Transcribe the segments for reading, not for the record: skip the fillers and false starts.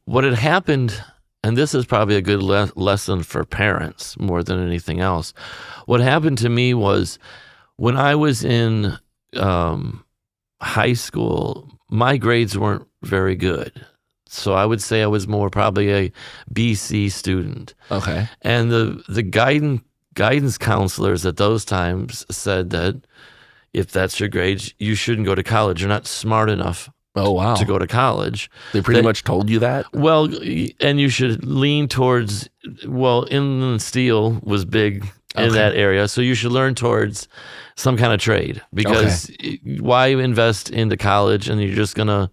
what had happened, and this is probably a good lesson for parents more than anything else. What happened to me was when I was in high school, my grades weren't very good. So I would say I was more probably a BC student. Okay. And the guidance counselors at those times said that if that's your grades, you shouldn't go to college. You're not smart enough to go to college. They pretty much told you that? Well, and you should lean towards, inland steel was big in that area. So you should learn towards some kind of trade, because why invest into college and you're just going to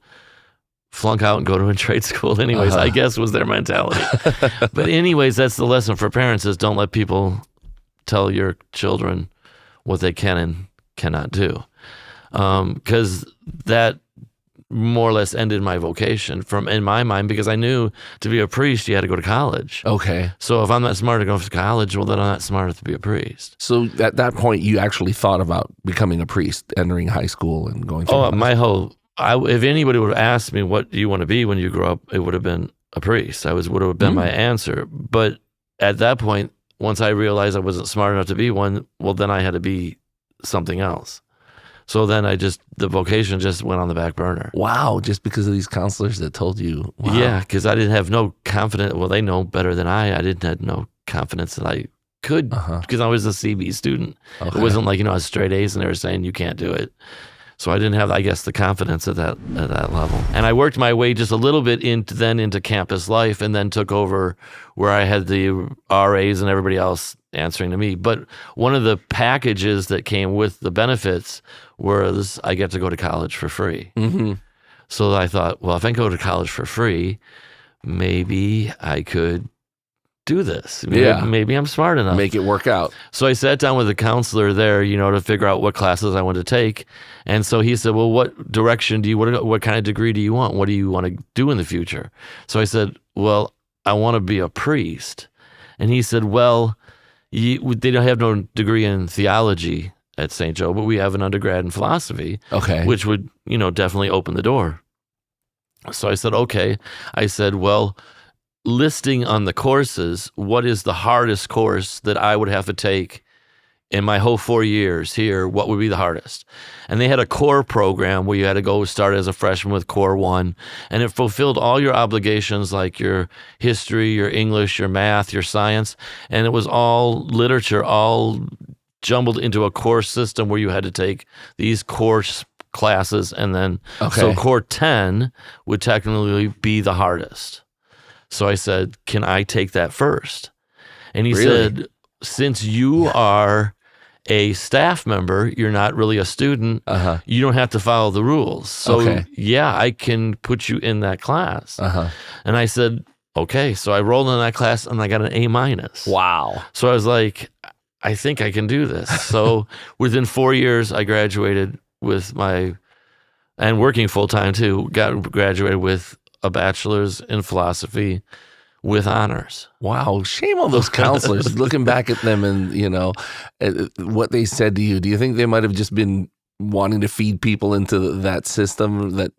flunk out and go to a trade school anyways, I guess was their mentality. But anyways, that's the lesson for parents, is don't let people tell your children what they can and cannot do. Because that more or less ended my vocation in my mind, because I knew to be a priest, you had to go to college. Okay. So if I'm not smart to go to college, well, then I'm not smart to be a priest. So at that point, you actually thought about becoming a priest, entering high school and going through if anybody would have asked me, what do you want to be when you grow up, it would have been a priest. Would have been my answer. But at that point, once I realized I wasn't smart enough to be one, well, then I had to be something else. So then the vocation just went on the back burner. Wow, just because of these counselors that told you. Wow. Yeah, because I didn't have no confidence. Well, they know better than I didn't have no confidence that I could, because I was a CB student. It wasn't like, I was straight A's and they were saying you can't do it. So I didn't have, I guess, the confidence at that level. And I worked my way just a little bit into campus life, and then took over where I had the RAs and everybody else answering to me. But one of the packages that came with the benefits was I get to go to college for free. Mm-hmm. So I thought, well, if I go to college for free, maybe I could do this. Maybe I'm smart enough. Make it work out. So I sat down with a counselor there, to figure out what classes I wanted to take. And so he said, well, what direction what kind of degree do you want? What do you want to do in the future? So I said, well, I want to be a priest. And he said, well, they don't have no degree in theology at St. Joe, but we have an undergrad in philosophy, which would, definitely open the door. So I said, okay. I said, well, listing on the courses, what is the hardest course that I would have to take in my whole 4 years here? What would be the hardest? And they had a core program where you had to go start as a freshman with core 1, and it fulfilled all your obligations, like your history, your English, your math, your science, and it was all literature, all jumbled into a course system where you had to take these course classes, and then so core 10 would technically be the hardest. So I said, can I take that first? And he said, since you are a staff member, you're not really a student, you don't have to follow the rules. So I can put you in that class. And I said, okay. So I rolled in that class and I got an A-. Wow. So I was like, I think I can do this. So within 4 years, I graduated and working full-time too, graduated with a bachelor's in philosophy with honors. Wow. Shame on those counselors. Looking back at them and, what they said to you, do you think they might have just been wanting to feed people into that system, that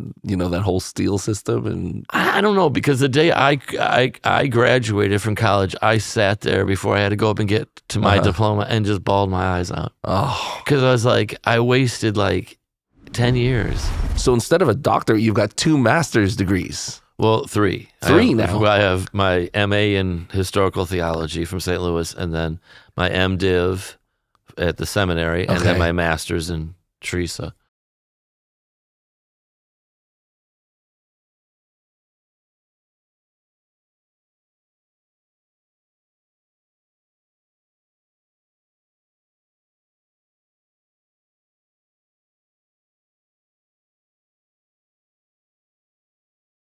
whole steel system? And I don't know, because the day I graduated from college, I sat there before I had to go up and get to my diploma and just bawled my eyes out. Oh. Because I was like, I wasted 10 years. So instead of a doctor, you've got 2 master's degrees. Well, 3. 3 now. I have my MA in historical theology from St. Louis, and then my MDiv at the seminary, and then my master's in Teresa.